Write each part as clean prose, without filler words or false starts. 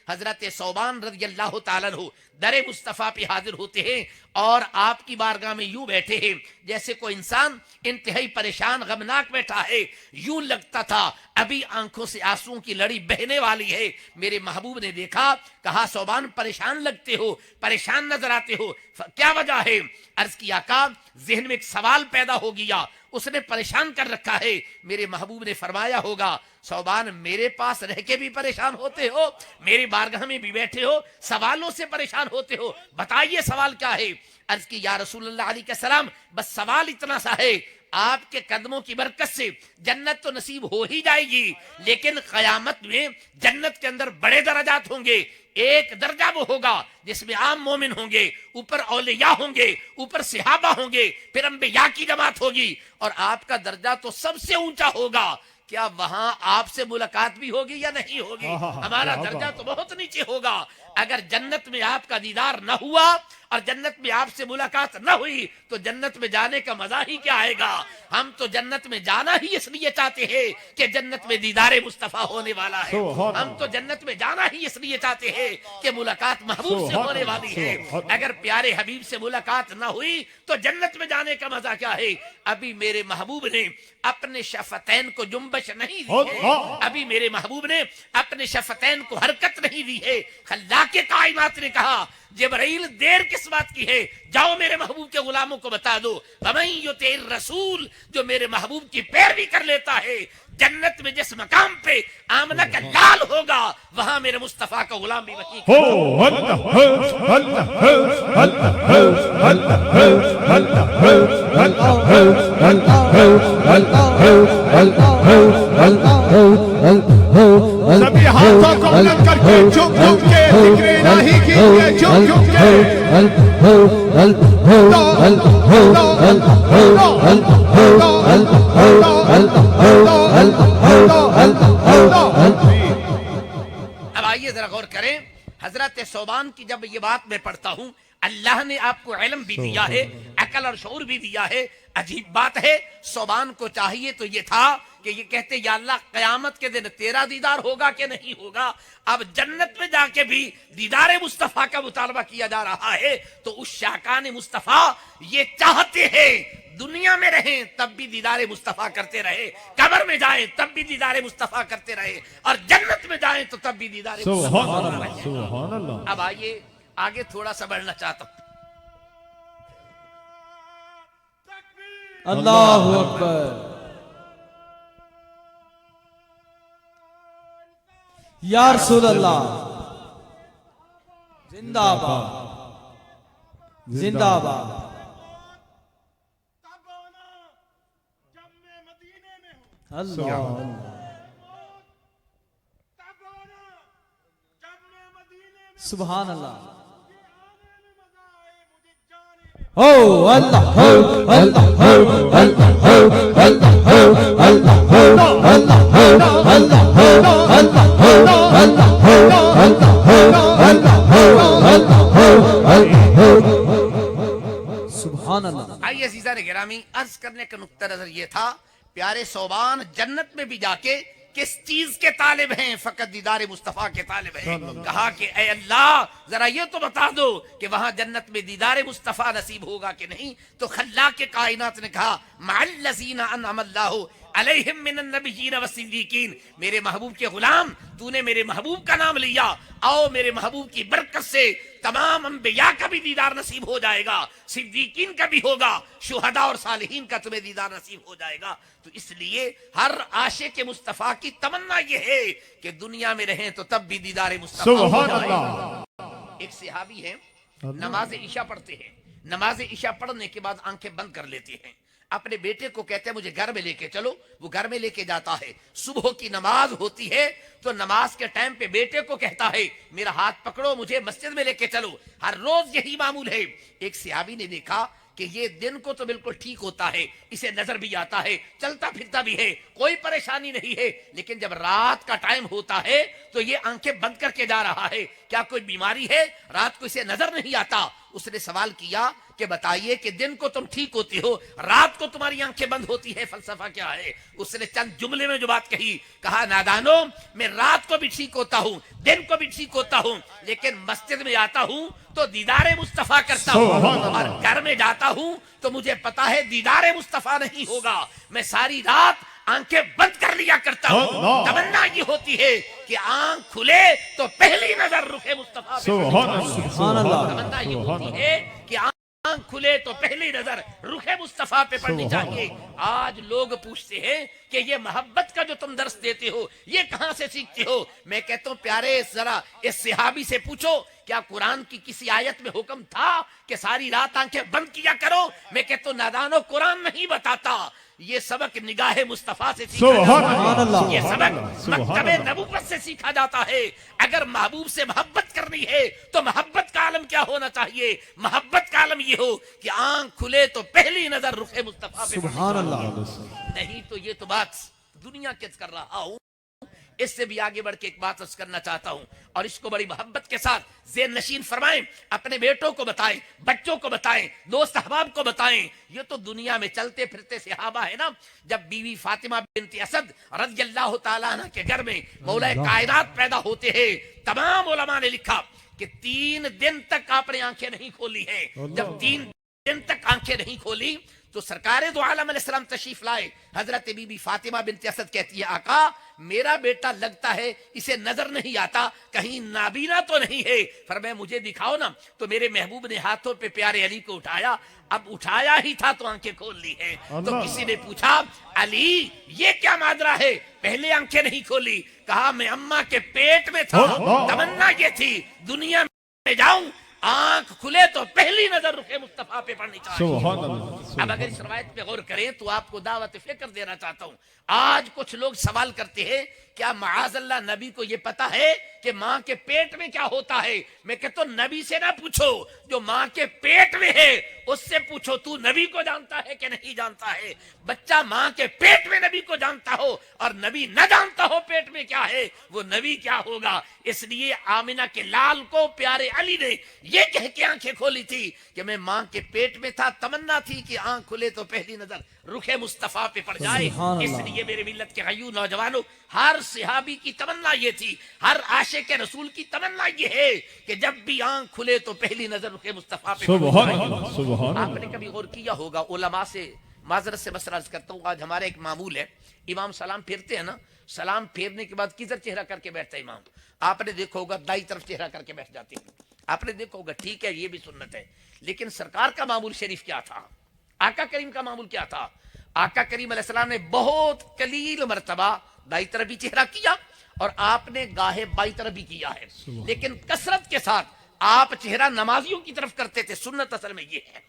حضرت صوبان رضی اللہ تعالیٰ عنہ در مصطفیٰ پہ حاضر ہوتے ہیں اور آپ کی بارگاہ میں یوں بیٹھے ہیں جیسے کوئی انسان انتہائی پریشان غمناک بیٹھا ہے، یوں لگتا تھا ابھی آنکھوں سے آنسوؤں کی لڑی بہنے والی ہے۔ میرے محبوب نے دیکھا، کہا صوبان پریشان لگتے ہو، پریشان نظر آتے ہو، کیا وجہ ہے؟ عرض کی آقا ذہن میں ایک سوال پیدا ہو گیا، اس نے پریشان کر رکھا ہے۔ میرے محبوب نے فرمایا ہوگا صوبان میرے پاس رہ کے بھی پریشان ہوتے ہو، میری بارگاہ میں بھی بیٹھے ہو، سوالوں سے پریشان ہوتے ہو، بتائیے سوال کیا ہے؟ عرض کی یا رسول اللہ علیہ السلام بس سوال اتنا سا ہے، آپ کے قدموں کی برکت سے جنت تو نصیب ہو ہی جائے گی، لیکن قیامت میں جنت کے اندر بڑے درجات ہوں گے۔ ایک درجہ وہ ہوگا جس میں عام مومن ہوں گے، اوپر اولیاء ہوں گے، اوپر صحابہ ہوں گے، پھر انبیاء کی جماعت ہوگی، اور آپ کا درجہ تو سب سے اونچا ہوگا۔ کیا وہاں آپ سے ملاقات بھی ہوگی یا نہیں ہوگی؟ ہمارا درجہ تو بہت نیچے ہوگا۔ اگر جنت میں آپ کا دیدار نہ ہوا اور جنت میں آپ سے ملاقات نہ ہوئی تو جنت میں جانے کا مزہ ہی کیا آئے گا؟ ہم تو جنت میں جانا ہی اس لیے چاہتے ہیں کہ جنت میں دیدار مصطفیٰ ہونے والا ہے، ہم تو جنت میں جانا ہی اس لیے چاہتے ہیں کہ ملاقات محبوب سے ہونے والی ہے۔ اگر پیارے حبیب سے ملاقات نہ ہوئی تو جنت میں جانے کا مزہ کیا ہے؟ ابھی میرے محبوب نے اپنے شفتین کو جنبش نہیں دی ہے، ابھی میرے محبوب نے اپنے شفتین کو حرکت نہیں دی ہے۔ خلاق کائنات نے کہا جبرائیل دیر کس بات کی ہے، جاؤ میرے محبوب کے غلاموں کو بتا دو وَمَن یُطِعِ الرَّسُولَ، جو میرے محبوب کی پیروی کر لیتا ہے، جنت میں جس مقام پہ آمنہ کا لال ہوگا وہاں میرے مصطفیٰ کا غلام بھی وہیں سبھی ہاتھوں کو بلند کر کے جھک جھک کے ذکر الہی کیجئے، جھک جھک کے اب آئیے ذرا غور کریں، حضرت صوبان کی جب یہ بات میں پڑھتا ہوں، اللہ نے آپ کو علم بھی دیا ہے، عقل اور شعور بھی دیا ہے۔ عجیب بات ہے، صوبان کو چاہیے تو یہ تھا کہ یہ کہتے یا اللہ قیامت کے دن تیرا دیدار ہوگا کہ نہیں ہوگا؟ اب جنت میں جا کے بھی دیدار مصطفیٰ کا مطالبہ کیا جا رہا ہے، تو اس شاکان مصطفیٰ یہ چاہتے ہیں دنیا میں رہیں تب بھی دیدار مصطفیٰ کرتے رہے، قبر میں جائیں تب بھی دیدار مصطفیٰ کرتے رہے، اور جنت میں جائیں تو تب بھی دیدار مصطفیٰ کرتے رہے۔ سبحان اللہ۔ اب آئیے آگے تھوڑا سا بڑھنا چاہتا ہوں۔ اللہ اکبر، یا رسول اللہ، زندہ باد، زندہ باد۔ اللہ سبحان اللہ، او اللہ ہو اللہ ہو اللہ ہو اللہ ہو اللہ ہو اللہ ہو اللہ ہو اللہ ہو اللہ ہو اللہ ہو اللہ ہو اللہ ہو سبحان اللہ۔ آئیے عزیزان گرامی، عرض کرنے کا نقطہ نظر یہ تھا، پیارے صوبان جنت میں بھی جا کے کس چیز کے طالب ہیں؟ فقط دیدار مصطفیٰ کے طالب ہیں۔ کہا کہ اے اللہ ذرا یہ تو بتا دو کہ وہاں جنت میں دیدار مصطفیٰ نصیب ہوگا کہ نہیں؟ تو خلاق کائنات نے کہا مع الذین انعم اللہ علیہم من النبیین والصدیقین، میرے محبوب کے غلام تو نے میرے محبوب کا نام لیا، آؤ میرے محبوب کی برکت سے تمام انبیاء کا بھی دیدار نصیب ہو جائے گا، صدیقین کا بھی ہوگا، شہداء اور صالحین کا تمہیں دیدار نصیب ہو جائے گا۔ تو اس لیے ہر عاشق مصطفیٰ کی تمنا یہ ہے کہ دنیا میں رہیں تو تب بھی دیدار مصطفیٰ ہو سبحان جائے۔ اللہ۔ ایک صحابی ہے، نماز عشاء پڑھتے ہیں، نماز عشاء پڑھنے کے بعد آنکھیں بند کر لیتے ہیں، اپنے بیٹے کو کہتے ہیں مجھے گھر میں لے کے چلو، وہ گھر میں لے کے جاتا ہے۔ صبح کی نماز ہوتی ہے تو نماز کے ٹائم پہ بیٹے کو کہتا ہے میرا ہاتھ پکڑو، مجھے مسجد میں لے کے چلو۔ ہر روز یہی معمول ہے۔ ایک صحابی نے دیکھا کہ یہ دن کو تو بالکل ٹھیک ہوتا ہے، اسے نظر بھی آتا ہے، چلتا پھرتا بھی ہے، کوئی پریشانی نہیں ہے، لیکن جب رات کا ٹائم ہوتا ہے تو یہ آنکھیں بند کر کے جا رہا ہے۔ کیا کوئی بیماری ہے؟ رات کو اسے نظر نہیں آتا۔ اس نے سوال کیا کہ بتائیے کہ دن کو تم ٹھیک ہوتی ہو، رات کو تمہاری آنکھیں بند ہوتی ہے، فلسفہ کیا ہے؟ اس نے چند جملے میں جو بات کہی، کہا نادانو، میں رات کو بھی ٹھیک ہوتا ہوں، دن کو بھی ٹھیک ہوتا ہوں، لیکن مسجد میں آتا ہوں تو دیدار مصطفیٰ کرتا ہوں، اور گھر میں جاتا ہوں تو مجھے پتا ہے دیدار مصطفیٰ نہیں ہوگا، میں ساری رات آنکھیں بند کر لیا کرتا ہوں، تمنا یہ ہوتی ہے کہ آنکھ کھلے تو پہلی نظر رخ مصطفیٰ پہ پڑنی چاہیے، تمنا یہ ہوتی ہے کہ آنکھ کھلے تو پہلی نظر رخ مصطفیٰ پہ پڑنی چاہیے۔ آج لوگ پوچھتے ہیں کہ یہ محبت کا جو تم درس دیتے ہو یہ کہاں سے سیکھتے ہو؟ میں کہتا ہوں پیارے ذرا اس صحابی سے پوچھو کیا قرآن کی کسی آیت میں حکم تھا کہ ساری رات آنکھیں بند کیا کرو؟ میں کہتا ہوں نادانو، قرآن نہیں بتاتا، یہ سبق نگاہ مصطفیٰ سے سیکھا جاتا ہے، یہ سبق مکتب نبوت سے سیکھا جاتا ہے۔ اگر محبوب سے محبت کرنی ہے تو محبت کا عالم کیا ہونا چاہیے؟ محبت کا عالم یہ ہو کہ آنکھ کھلے تو پہلی نظر رخ مصطفیٰ پہ پڑنی چاہیے، نہیں تو یہ تو بات دنیا کے کر رہا ہوں۔ اس سے بھی آگے بڑھ کے ایک بات عرض کرنا چاہتا ہوں، اور اس کو بڑی محبت کے ساتھ ذہن نشین فرمائیں، اپنے بیٹوں کو بتائیں، بچوں کو بتائیں، دوست احباب کو بتائیں۔ یہ تو دنیا میں چلتے پھرتے صحابہ ہے نا، جب بیوی فاطمہ بنت اسد رضی اللہ تعالیٰ عنہ کے گھر میں مولا کائنات پیدا ہوتے ہیں، تمام علماء نے لکھا کہ 3 دن تک آپ نے آنکھیں نہیں کھولی ہیں۔ جب 3 دن تک آنکھیں نہیں کھولی تو سرکار دو عالم علیہ السلام تشریف لائے، حضرت بی بی فاطمہ بنت اسد کہتی ہے آقا میرا بیٹا لگتا ہے اسے نظر نہیں آتا، کہیں نابینا تو نہیں ہے؟ فرمایا مجھے دکھاؤ نا۔ تو میرے محبوب نے ہاتھوں پہ پیارے علی کو اٹھایا، اب اٹھایا ہی تھا تو آنکھیں کھول لی ہیں۔ تو کسی نے پوچھا علی یہ کیا ماجرا ہے، پہلے آنکھیں نہیں کھولی؟ کہا میں اماں کے پیٹ میں تھا، تمنا یہ تھی دنیا میں جاؤں آنکھ کھلے تو پہلی نظر رخ مصطفیٰ پہ پڑنی چاہیے۔ اب اگر اس روایت پہ غور کریں تو آپ کو دعوت فکر دینا چاہتا ہوں۔ آج کچھ لوگ سوال کرتے ہیں کیا معاذ اللہ نبی کو یہ پتا ہے کہ ماں کے پیٹ میں کیا ہوتا ہے؟ میں کہتا ہوں نبی سے نہ پوچھو، جو ماں کے پیٹ میں ہے اس سے پوچھو تو نبی کو جانتا ہے کہ نہیں جانتا ہے؟ بچہ ماں کے پیٹ میں نبی کو جانتا ہو اور نبی نہ جانتا ہو پیٹ میں کیا ہے، وہ نبی کیا ہوگا؟ اس لیے آمنہ کے لال کو پیارے علی نے یہ کہہ کے آنکھیں کھولی تھی کہ میں ماں کے پیٹ میں تھا، تمنا تھی کہ آنکھ کھلے تو پہلی نظر رخ مصطفیٰ پہ پڑ جائے۔ اس لیے میرے ملت کے غیور نوجوانوں، ہر صحابی کی تمنا یہ تھی، ہر عاشق رسول کی تمنا یہ ہے کہ جب بھی آنکھ کھلے تو پہلی نظر رخ مصطفیٰ پہ پڑ جائے۔ آپ نے کبھی غور کیا ہوگا، علماء سے معذرت سے مسئلہ عرض کرتا ہوں، آج ہمارا ایک معمول ہے، امام سلام پھیرتے ہیں نا، سلام پھیرنے کے بعد کدھر چہرہ کر کے بیٹھتا ہے امام؟ آپ نے دیکھا ہوگا دائیں طرف چہرہ کر کے بیٹھ جاتے ہیں، آپ نے دیکھا ہوگا، ٹھیک ہے یہ بھی سنت ہے، لیکن سرکار کا معمول شریف کیا تھا؟ آقا کریم کا معمول کیا تھا؟ آقا کریم علیہ السلام نے بہت قلیل مرتبہ دائیں طرف بھی چہرہ کیا اور آپ نے گاہے بائیں طرف بھی کیا ہے، لیکن کثرت کے ساتھ آپ چہرہ نمازیوں کی طرف کرتے تھے۔ سنت اصل میں یہ ہے،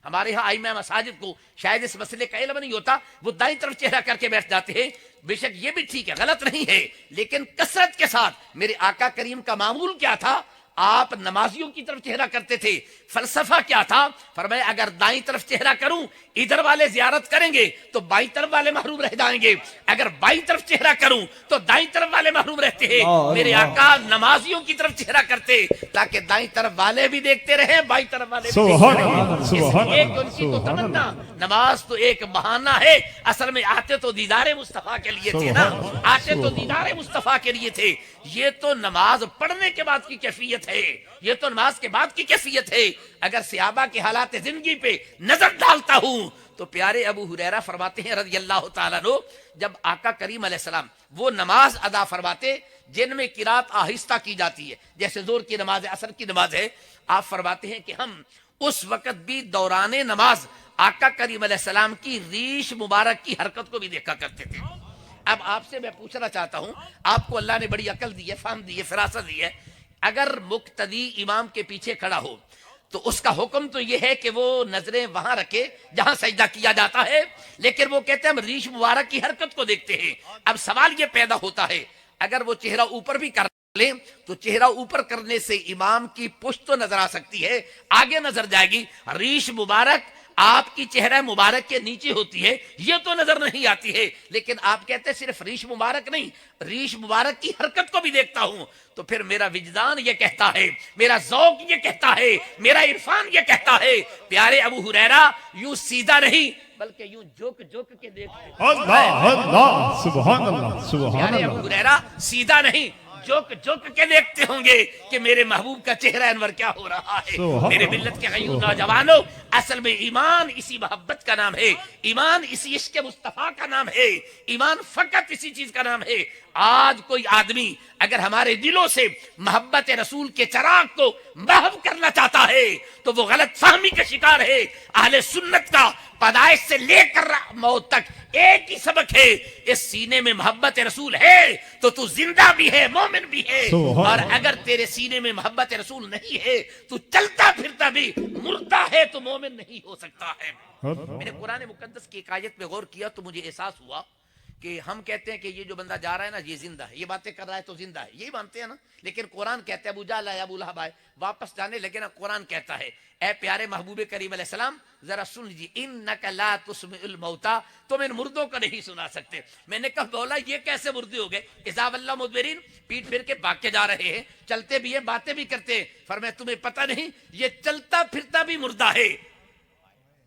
ہمارے ہاں ائمہ مساجد کو شاید اس مسئلے کا علم نہیں ہوتا، وہ دائیں طرف چہرہ کر کے بیٹھ جاتے ہیں، بے شک یہ بھی ٹھیک ہے، غلط نہیں ہے، لیکن کثرت کے ساتھ میرے آقا کریم کا معمول کیا تھا؟ آپ نمازیوں کی طرف چہرہ کرتے تھے۔ فلسفہ کیا تھا؟ فرمایا اگر دائیں طرف چہرہ کروں ادھر والے زیارت کریں گے تو بائیں طرف والے محروم رہ جائیں گے، اگر بائیں طرف چہرہ کروں تو دائیں طرف والے محروم رہتے ہیں۔ میرے آقا نمازیوں کی طرف چہرہ کرتے تاکہ دائیں طرف والے بھی دیکھتے رہیں، بائیں طرف والے بھی دیکھتے رہیں۔ ایک ان کی تو تمنا، نماز تو ایک بہانہ ہے، اصل میں آتے تو دیدار مصطفیٰ کے لیے تھے نا، آتے تو دیدار مصطفیٰ کے لیے تھے۔ یہ تو نماز پڑھنے کے بعد کی کیفیت ہے، یہ تو نماز کے بعد کی کیفیت ہے۔ اگر صحابہ کے حالات زندگی پہ نظر ڈالتا ہوں تو پیارے ابو ہریرہ فرماتے ہیں رضی اللہ تعالیٰ عنہ، جب آقا کریم علیہ السلام وہ نماز ادا فرماتے جن میں قرات آہستہ کی جاتی ہے، جیسے ظہر کی نماز ہے، عصر کی نماز ہے، آپ فرماتے ہیں کہ ہم اس وقت بھی دوران نماز آقا کریم علیہ السلام کی ریش مبارک کی حرکت کو بھی دیکھا کرتے تھے۔ اب آپ سے میں پوچھنا چاہتا ہوں، آپ کو اللہ نے بڑی عقل دی ہے، فہم دی ہے، فراست دی ہے، اگر مقتدی امام کے پیچھے کھڑا ہو تو اس کا حکم تو یہ ہے کہ وہ نظریں وہاں رکھے جہاں سجدہ کیا جاتا ہے، لیکن وہ کہتے ہیں ہم ریش مبارک کی حرکت کو دیکھتے ہیں۔ اب سوال یہ پیدا ہوتا ہے اگر وہ چہرہ اوپر بھی کر لیں تو چہرہ اوپر کرنے سے امام کی پشت تو نظر آ سکتی ہے، آگے نظر جائے گی، ریش مبارک آپ کی چہرہ مبارک کے نیچے ہوتی ہے یہ تو نظر نہیں آتی ہے، لیکن آپ کہتے ہیں صرف ریش مبارک نہیں، ریش مبارک کی حرکت کو بھی دیکھتا ہوں، تو پھر میرا وجدان یہ کہتا ہے، میرا ذوق یہ کہتا ہے، میرا عرفان یہ کہتا ہے، پیارے ابو ہریرہ یوں سیدھا نہیں بلکہ یوں جھک جھک کے دیکھتے اللہ اللہ سبحان اللہ سبحان پیارے ابو اللہ. ہریرہ سیدھا نہیں جھک جھک کے دیکھتے ہوں گے کہ میرے محبوب کا چہرہ انور کیا ہو رہا ہے. سبحان میرے ملت کے غیور نوجوانوں، اصل میں ایمان اسی محبت کا نام ہے، ایمان اسی عشق مصطفیٰ کا نام ہے، ایمان فقط اسی چیز کا نام ہے. آج کوئی آدمی اگر ہمارے دلوں سے محبت رسول کے چراغ کو محو کرنا چاہتا ہے تو وہ غلط فہمی کا شکار ہے. اہل سنت کا پیدائش سے لے کر موت تک ایک ہی سبق ہے، اس سینے میں محبت رسول ہے تو تو زندہ بھی ہے، مومن بھی ہے، سبحان اور اللہ. اگر تیرے سینے میں محبت رسول نہیں ہے تو چلتا پھرتا بھی مردہ ہے، تو مومن نہیں ہو سکتا ہے. میں نے قرآن مقدس کی ایک آیت میں غور کیا تو مجھے احساس ہوا کہ ہم کہتے ہیں کہ یہ جو بندہ جا رہا ہے نا یہ زندہ ہے، یہ باتیں کر رہا ہے تو زندہ ہے، یہی مانتے ہیں نا. لیکن قرآن کہتا ہے ابو جہل ہے، ابو لہب ہے، واپس جانے لگے نا. قرآن کہتا ہے اے پیارے محبوب کریم علیہ السلام ذرا سن لیجیے، انک لا تسمع الموتى، تم ان مردوں کو نہیں سنا سکتے. میں نے کہا مولا یہ کیسے مردے ہو گئے؟ اذا ولوا مدبرین، پیٹ پھر کے بھاگ کے جا رہے ہیں، چلتے بھی ہیں باتیں بھی کرتے ہیں. فرمایا تمہیں پتہ نہیں یہ چلتا پھرتا بھی مردہ ہے.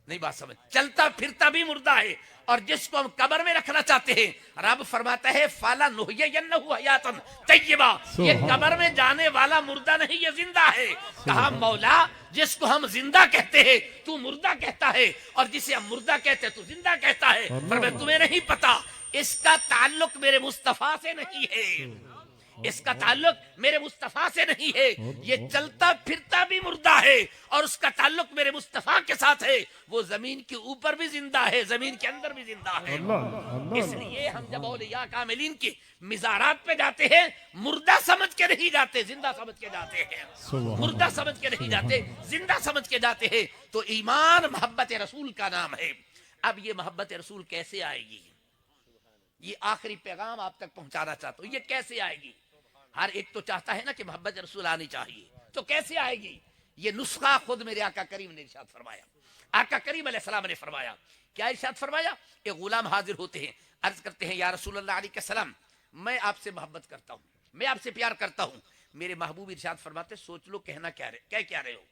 نہیں بات سمجھ، چلتا پھرتا بھی مردہ ہے. اور جس کو ہم قبر میں رکھنا چاہتے ہیں رب فرماتا ہے فَلَا نُحْيِيَنَّهُ حَيَاةً طَيِّبَةً، یہ قبر میں جانے والا مردہ نہیں، یہ زندہ ہے. کہا مولا جس کو ہم زندہ کہتے ہیں تو مردہ کہتا ہے، اور جسے ہم مردہ کہتے ہیں تو زندہ کہتا ہے. فرمایا تمہیں نہیں پتا، اس کا تعلق میرے مصطفیٰ سے نہیں ہے، اس کا تعلق میرے مصطفیٰ سے نہیں ہے. یہ چلتا پھرتا بھی مردہ ہے اور اس کا تعلق میرے مصطفیٰ کے ساتھ ہے. وہ زمین کے اوپر بھی زندہ ہے، زمین کے اندر بھی زندہ ہے. اس لیے ہم جب اولیاء کاملین کے مزارات پہ جاتے ہیں مردہ سمجھ کے نہیں جاتے، زندہ سمجھ کے جاتے ہیں. مردہ سمجھ کے نہیں جاتے، زندہ سمجھ کے جاتے ہیں. تو ایمان محبت رسول کا نام ہے. اب یہ محبت رسول کیسے آئے گی؟ یہ آخری پیغام آپ تک پہنچانا چاہتا ہوں. یہ کیسے آئے گی؟ ہر ایک تو چاہتا ہے نا کہ محبت رسول آنی چاہیے، تو کیسے آئے گی؟ یہ نسخہ خود میرے آقا کریم نے ارشاد فرمایا. آقا کریم علیہ السلام نے فرمایا، کیا ارشاد فرمایا؟ ایک غلام حاضر ہوتے ہیں، عرض کرتے ہیں یا رسول اللہ علیہ السلام میں آپ سے محبت کرتا ہوں، میں آپ سے پیار کرتا ہوں. میرے محبوب ارشاد فرماتے سوچ لو کہنا کیا رہے ہو.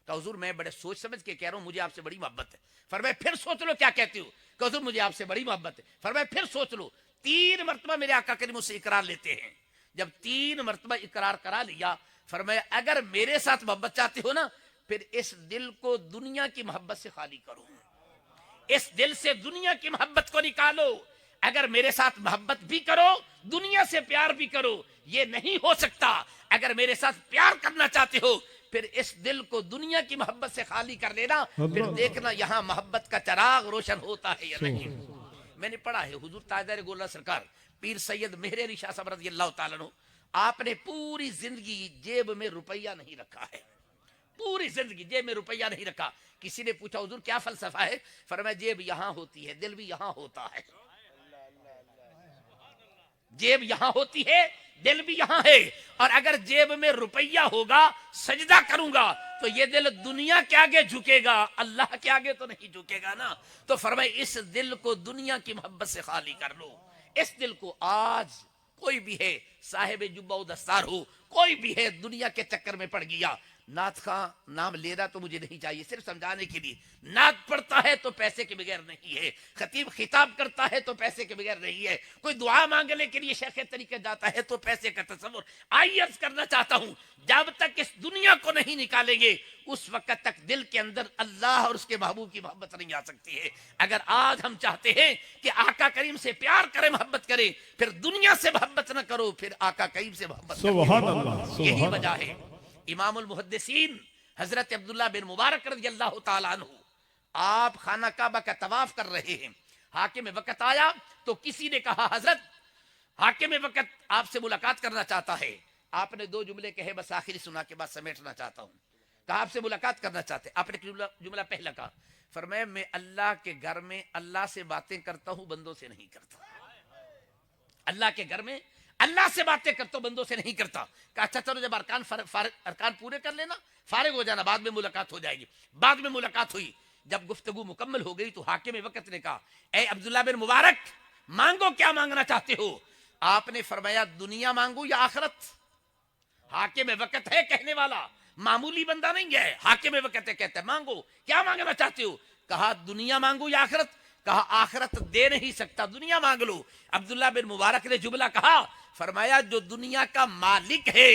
کہ حضور میں بڑے سوچ سمجھ کے کہہ رہا ہوں مجھے آپ سے بڑی محبت ہے. فرمایا پھر سوچ لو کیا کہتے ہو. کہ حضور مجھے آپ سے بڑی محبت ہے. فرمایا پھر سوچ لو. 3 مرتبہ میرے آقا کریم سے اقرار لیتے ہیں. جب 3 مرتبہ اقرار کرا لیا فرمایا اگر میرے ساتھ محبت چاہتے ہو نا پھر اس دل کو دنیا کی محبت سے خالی کرو، اس دل سے دنیا کی محبت کو نکالو. اگر میرے ساتھ محبت بھی کرو دنیا سے پیار بھی کرو، یہ نہیں ہو سکتا. اگر میرے ساتھ پیار کرنا چاہتے ہو پھر اس دل کو دنیا کی محبت سے خالی کر لینا، پھر دیکھنا یہاں محبت کا چراغ روشن ہوتا ہے یا نہیں. میں نے پڑھا ہے حضور تاجدار گولہ سرکار پیر سید مہر علی شاہ صاحب رضی اللہ تعالیٰ عنہ، آپ نے پوری زندگی جیب میں روپیہ نہیں رکھا ہے، پوری زندگی جیب میں روپیہ نہیں رکھا. کسی نے پوچھا حضور کیا فلسفہ ہے؟ فرمایا جیب یہاں ہوتی ہے دل بھی یہاں ہوتا ہے. جیب یہاں ہوتی ہے دل بھی یہاں ہے، اور اگر جیب میں روپیہ ہوگا سجدہ کروں گا تو یہ دل دنیا کے آگے جھکے گا، اللہ کے آگے تو نہیں جھکے گا نا. تو فرمایا اس دل کو دنیا کی محبت سے خالی کر لو. اس دل کو آج کوئی بھی ہے صاحب جبہ و دستار ہو، کوئی بھی ہے دنیا کے چکر میں پڑ گیا. نعت خاں نام لینا تو مجھے نہیں چاہیے، صرف سمجھانے کے لیے. نعت پڑھتا ہے تو پیسے کے بغیر نہیں ہے، خطیب خطاب کرتا ہے تو پیسے کے بغیر نہیں ہے، کوئی دعا مانگنے کے لیے شیخ طریقہ جاتا ہے تو پیسے کا تصور. آئیے عرض کرنا چاہتا ہوں جب تک اس دنیا کو نہیں نکالیں گے اس وقت تک دل کے اندر اللہ اور اس کے محبوب کی محبت نہیں آ سکتی ہے. اگر آج ہم چاہتے ہیں کہ آقا کریم سے پیار کریں محبت کریں، پھر دنیا سے محبت نہ کرو، پھر آقا کریم سے محبت سبحان اللہ. یہی وجہ ہے امام المحدثین حضرت عبداللہ بن مبارک رضی اللہ تعالیٰ عنہ آپ خانہ کعبہ کا طواف کر رہے ہیں. حاکم وقت آیا تو کسی نے کہا حضرت حاکم وقت آپ سے ملاقات کرنا چاہتا ہے. آپ نے 2 جملے کہے بس آخری سنا کے بعد سمیٹنا چاہتا ہوں. کہا آپ سے ملاقات کرنا چاہتے. آپ نے جملہ پہلا کہا فرمایا میں اللہ کے گھر میں اللہ سے باتیں کرتا ہوں بندوں سے نہیں کرتا. اللہ کے گھر میں اللہ سے باتیں کرتا ہوں بندوں سے نہیں کرتا. کہا اچھا چلو جب ارکان پورے کر لینا فارغ ہو جانا بعد میں ملاقات ہو جائے گی. بعد میں ملاقات ہوئی. جب گفتگو مکمل ہو گئی تو حاکم وقت نے کہا اے عبداللہ بن مبارک مانگو کیا مانگنا چاہتے ہو؟ آپ نے فرمایا دنیا مانگو یا آخرت؟ حاکم وقت ہے کہنے والا، معمولی بندہ نہیں ہے، حاکم وقت ہے، کہتا ہے مانگو کیا مانگنا چاہتے ہو؟ کہا دنیا مانگو یا آخرت؟ کہا آخرت دے نہیں سکتا، دنیا مانگ لو۔ عبداللہ بن مبارک نے جملہ کہا، فرمایا جو دنیا کا مالک ہے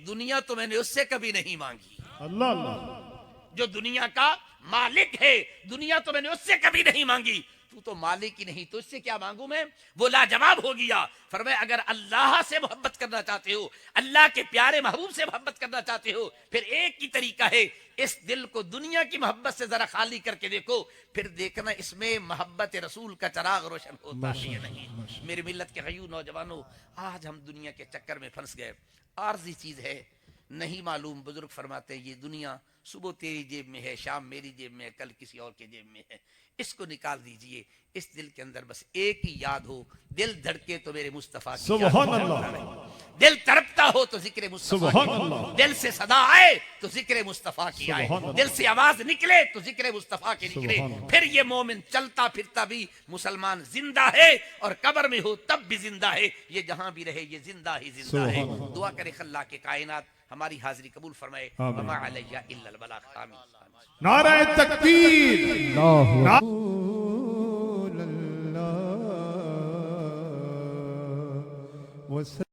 دنیا تو میں نے اس سے کبھی نہیں مانگی۔ اللہ اللہ جو دنیا کا مالک ہے دنیا تو میں نے اس سے کبھی نہیں مانگی، تو تو مالک ہی نہیں تو اس سے کیا مانگوں میں؟ وہ لاجواب ہو گیا۔ فرمایا اگر اللہ سے محبت کرنا چاہتے ہو، اللہ کے پیارے محبوب سے محبت کرنا چاہتے ہو، پھر ایک ہی طریقہ ہے، اس دل کو دنیا کی محبت سے ذرا خالی کر کے دیکھو، پھر دیکھنا اس میں محبت رسول کا چراغ روشن ہوتا ہے یا نہیں۔ میری ملت کے غیور نوجوانوں، آج ہم دنیا کے چکر میں پھنس گئے، عارضی چیز ہے، نہیں معلوم۔ بزرگ فرماتے ہیں یہ دنیا صبح تیری جیب میں ہے، شام میری جیب میں ہے، کل کسی اور کے جیب میں ہے، اس کو نکال دیجئے۔ اس دل کے اندر بس ایک ہی یاد ہو، دل دھڑکے تو میرے مصطفیٰ کی یاد سبحان ہو، اللہ، دل تڑپتا ہو تو ذکر مصطفیٰ سبحان کی، اللہ، دل سے صدا آئے تو ذکر مصطفیٰ کی آئے، سبحان اللہ، دل سے آواز نکلے تو ذکر مصطفیٰ کی نکلے، سبحان اللہ۔ پھر یہ مومن چلتا پھرتا بھی مسلمان زندہ ہے، اور قبر میں ہو تب بھی زندہ ہے، یہ جہاں بھی رہے یہ زندہ ہی زندہ ہے۔ سبحان اللہ۔ دعا کرے اللہ کے کائنات ہماری حاضری قبول فرمائے۔ آمین۔ وما علیہ الا البلاغ۔ آمین۔ نعرہ تکبیر، اللہ